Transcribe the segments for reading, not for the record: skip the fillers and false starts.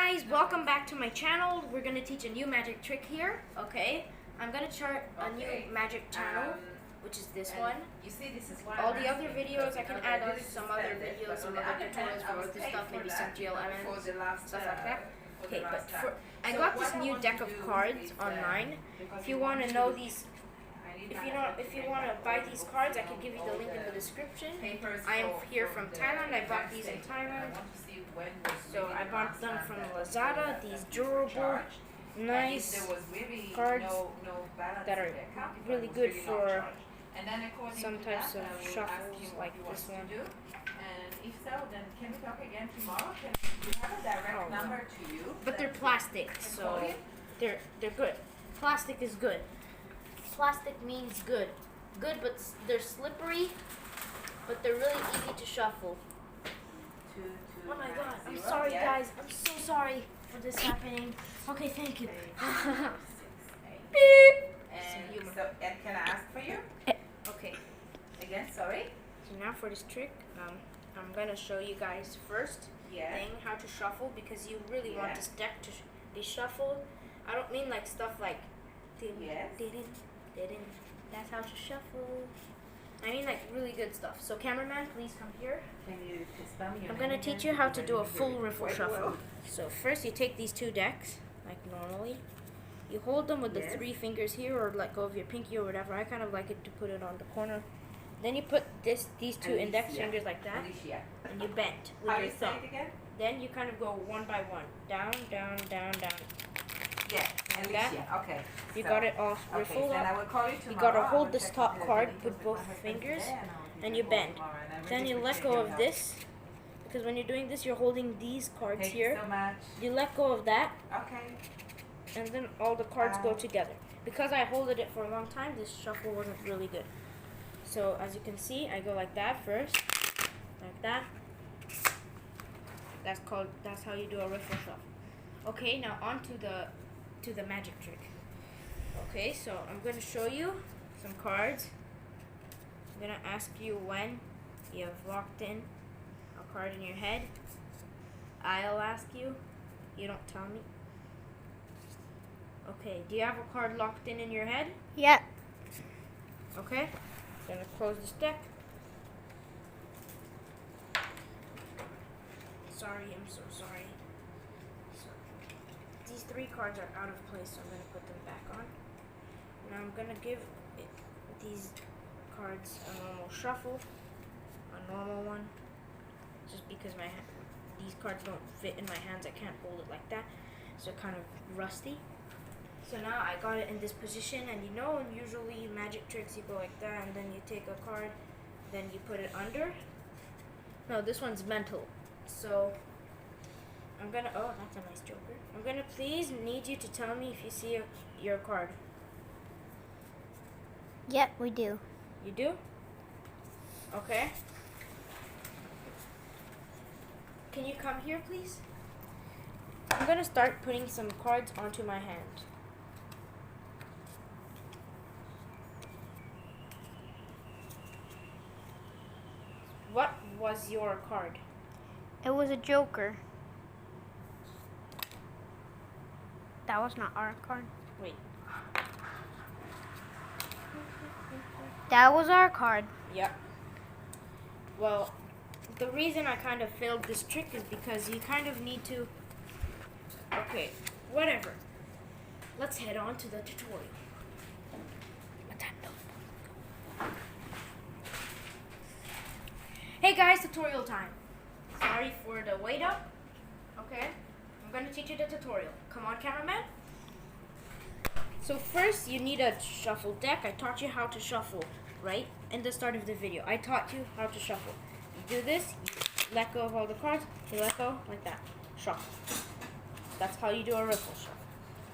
guys, welcome back to my channel. We're gonna teach a new magic trick here. Okay, I'm gonna chart a new magic channel, which is this one. You see, this is All the other videos I can add on some other videos, some other tutorials for other stuff, maybe some GLMs, stuff like that. Okay, but I got this new deck of cards online. If you want to know these, if you want to buy these cards, I can give you the link in the description. I am here from Thailand. I bought these in Thailand. So I bought them from Lazada. These durable, nice cards that are really good for some types of shuffles like this one. And if so, then can we talk again tomorrow? Can we have a direct number to you? But they're plastic, so they're good. Plastic is good. Plastic means good. Good, but they're slippery, but they're really easy to shuffle. Oh my god, I'm sorry guys. I'm so sorry for this happening. Okay, thank you. Beep! And can I ask for you? Okay. Again, sorry? So now for this trick, I'm going to show you guys first thing how to shuffle, because you really want this deck to be shuffled. I don't mean like stuff like didn't. That's how to shuffle. I mean like really good stuff. So cameraman, please come here. Can you spell me your I'm going to teach you how to do a full riffle shuffle. So first you take these two decks, like normally. You hold them with the 3 fingers here, or let go of your pinky or whatever. I kind of like it to put it on the corner. Then you put these two index fingers like that, and you bend with your thumb. Then you kind of go one by one, down, down, down, down. Yeah, like that. Okay. You got it all riffled up. You gotta hold this top card with both fingers, and you bend. Then you let go of this, because when you're doing this, you're holding these cards here. You let go of that. Okay. And then all the cards go together. Because I holded it for a long time, this shuffle wasn't really good. So as you can see, I go like that first, like that. That's how you do a riffle shuffle. Okay, now on to the magic trick. Okay, so I'm gonna show you some cards. I'm gonna ask you when you have locked in a card in your head. I'll ask you. You don't tell me. Okay, do you have a card locked in your head? Yeah. Okay, I'm gonna close this deck. Sorry, I'm so sorry. These 3 cards are out of place, so I'm gonna put them back on. Now I'm gonna give these cards a normal shuffle, a normal one, just because these cards don't fit in my hands. I can't hold it like that, so kind of rusty. So now I got it in this position, and you know, usually magic tricks you go like that, and then you take a card, then you put it under. No, this one's mental. So I'm gonna, oh, that's a nice joker. I'm gonna please need you to tell me if you see your card. Yep, we do. You do? Okay. Can you come here, please? I'm gonna start putting some cards onto my hand. What was your card? It was a joker. That was not our card. Wait. That was our card. Yep. Well, the reason I kind of failed this trick is because you kind of need to... Okay, whatever. Let's head on to the tutorial. Hey guys, tutorial time. Sorry for the wait up. Okay, I'm going to teach you the tutorial. Come on, cameraman. So first, you need a shuffle deck. I taught you how to shuffle, right? In the start of the video, I taught you how to shuffle. You do this, you let go of all the cards, you let go like that. Shuffle. That's how you do a riffle shuffle.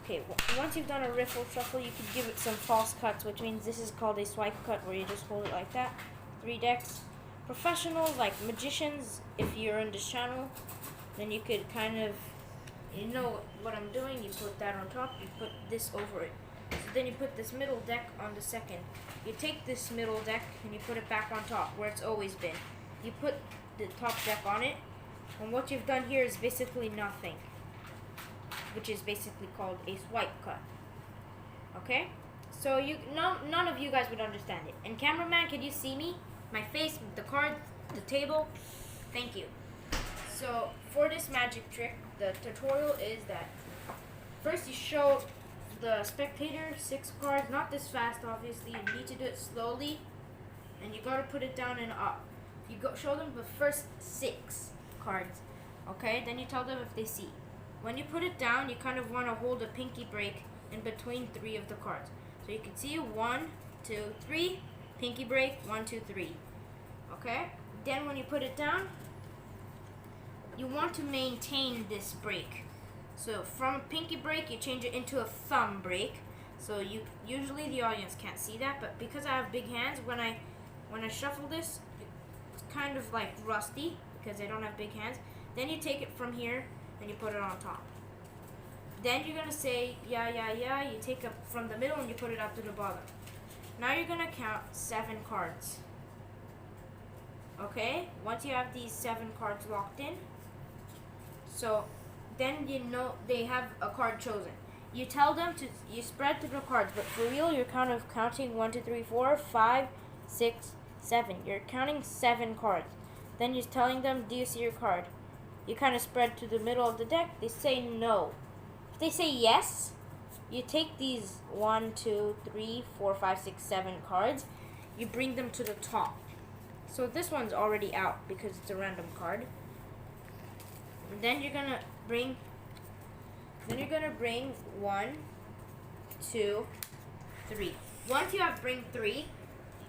Okay, once you've done a riffle shuffle, you can give it some false cuts, which means this is called a swipe cut, where you just hold it like that. 3 decks. Professionals, like magicians, if you're in this channel, then you could kind of, you know what I'm doing, you put that on top, you put this over it. So then you put this middle deck on the second. You take this middle deck and you put it back on top, where it's always been. You put the top deck on it, and what you've done here is basically nothing. which is basically called a swipe cut. Okay? So none of you guys would understand it. And cameraman, can you see me? My face, the card, the table? Thank you. So for this magic trick, the tutorial is that first you show the spectator 6 cards, not this fast obviously, you need to do it slowly, and you gotta put it down and up. You show them the first 6 cards, okay? Then you tell them if they see. When you put it down, you kind of want to hold a pinky break in between 3 of the cards. So you can see 1, 2, 3, pinky break, 1, 2, 3. Okay? Then when you put it down, you want to maintain this break. So from a pinky break, you change it into a thumb break. So usually the audience can't see that, but because I have big hands, when I shuffle this, it's kind of like rusty because I don't have big hands. Then you take it from here and you put it on top. Then you're gonna say yeah, yeah, yeah. You take it from the middle and you put it up to the bottom. Now you're gonna count 7 cards. Okay? Once you have these 7 cards locked in, so then you know they have a card chosen. You tell them to, you spread through the cards, but for real, you're kind of counting 1, 2, 3, 4, 5, 6, 7. You're counting 7 cards. Then you're telling them, do you see your card? You kind of spread to the middle of the deck. They say no. If they say yes, you take these 1, 2, 3, 4, 5, 6, 7 cards. You bring them to the top. So this one's already out because it's a random card. And then you're gonna bring 1, 2, 3. Once you have bring 3,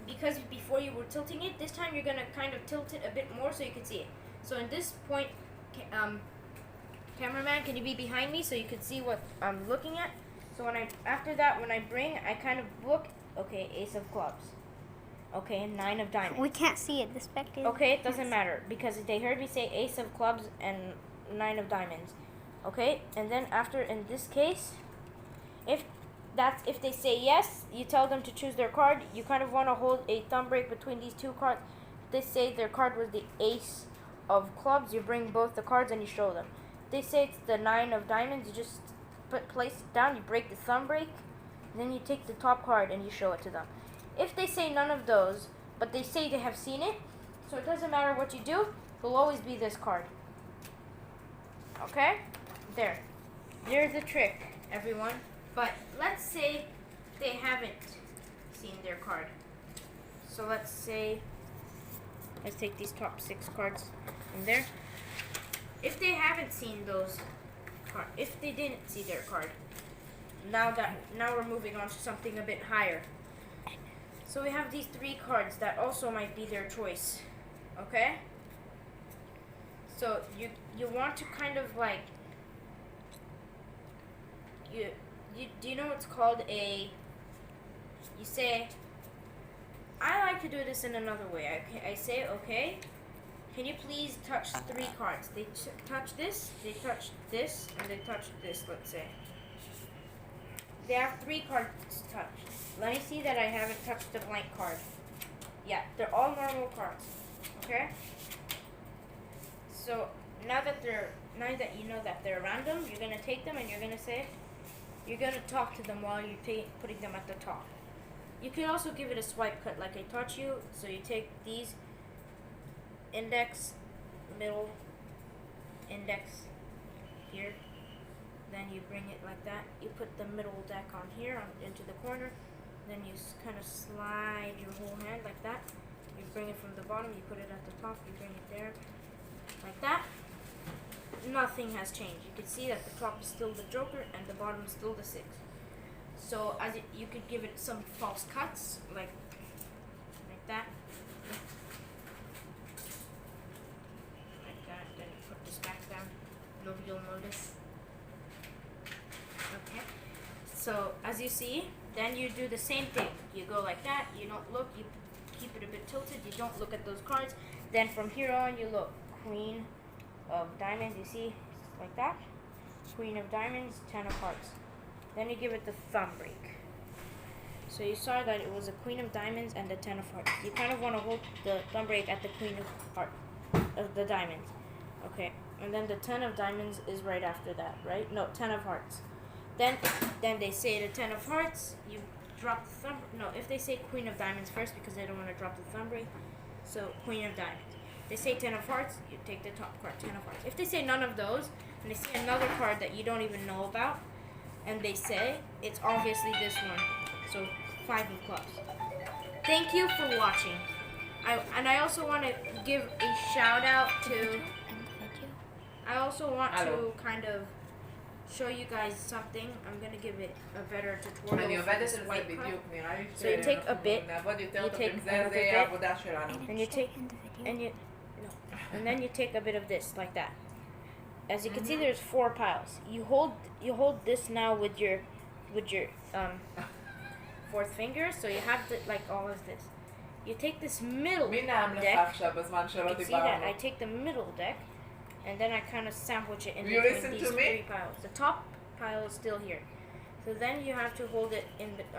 because before you were tilting it, this time you're gonna kind of tilt it a bit more so you can see it. So in this point, cameraman, can you be behind me so you can see what I'm looking at? So after that, when I bring, I kind of look. Okay, ace of clubs. Okay, 9 of diamonds. We can't see it. The spectator. Okay, it doesn't matter because they heard me say ace of clubs and 9 of diamonds. Okay, and then after, in this case, if they say yes, you tell them to choose their card. You kind of want to hold a thumb break between these 2 cards. If they say their card was the ace of clubs, you bring both the cards and you show them. If they say it's the 9 of diamonds, you just place it down, you break the thumb break, then you take the top card and you show it to them. If they say none of those, but they say they have seen it, so it doesn't matter what you do, it'll always be this card. Okay? There. There's the trick, everyone. But let's say they haven't seen their card. So let's take these top 6 cards in there. If they haven't seen those cards, if they didn't see their card, now we're moving on to something a bit higher. So we have these 3 cards that also might be their choice. Okay? So you want to kind of like do you know what's called you say, I like to do this in another way. I say, okay, can you please touch 3 cards? They touch this, they touch this, and they touch this, let's say. They have 3 cards touched. Let me see that I haven't touched the blank card. Yeah, they're all normal cards. Okay? So now that you know that they're random, you're gonna take them and you're gonna talk to them while you're putting them at the top. You can also give it a swipe cut like I taught you. So you take these index, middle, index here. Then you bring it like that. You put the middle deck on here into the corner. Then you kind of slide your whole hand like that. You bring it from the bottom. You put it at the top. You bring it there like that. Nothing has changed. You can see that the top is still the joker and the bottom is still the 6. So you could give it some false cuts like that. Like that. Then you put this back down. Nobody will notice. Okay. So as you see, then you do the same thing. You go like that. You don't look. You keep it a bit tilted. You don't look at those cards. Then from here on, you look. Queen of diamonds, you see, like that. Queen of diamonds, 10 of hearts. Then you give it the thumb break. So you saw that it was a queen of diamonds and the 10 of hearts. You kind of want to hold the thumb break at the queen of hearts, of the diamonds. Okay, And then the 10 of diamonds is right after that, right? No, 10 of hearts. Then they say the 10 of hearts, you drop the thumb. No, if they say queen of diamonds first because they don't want to drop the thumb ring. So queen of diamonds. They say 10 of hearts, you take the top card, 10 of hearts. If they say none of those, and they see another card that you don't even know about, and they say, it's obviously this one. So 5 of clubs. Thank you for watching. I also want to give a shout out to, End the video. I also want Hello. to kind of show you guys something. I'm going to give it a better tutorial אני for עובדת this על זה white card. בדיוק, נראה לי So you take a bit, נעבוד יותר you טוב take עם זה, another זה bit, העבודה שלנו. and you take, End the video. and you, no, and then you take a bit of this, like that. As you can see, there's 4 piles. You hold this now with your fourth finger, so you have like all of this. You take this middle מי נעם לך deck. עכשיו בזמן שלא You can see that I דיברנו? take the middle deck, and then I kind of sandwich it in You between listen these to me? 3 piles. The top pile is still here. So then you have to hold it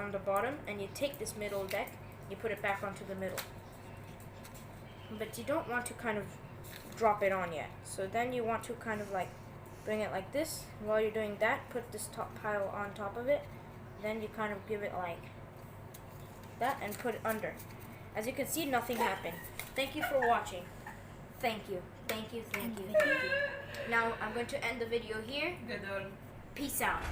on the bottom, and you take this middle deck, you put it back onto the middle. But you don't want to kind of drop it on yet. So then you want to kind of like bring it like this. While you're doing that, put this top pile on top of it. Then you kind of give it like that and put it under. As you can see, nothing happened. Thank you for watching. Thank you. Thank you. Thank you. Thank you. Now I'm going to end the video here. גדול. Peace out.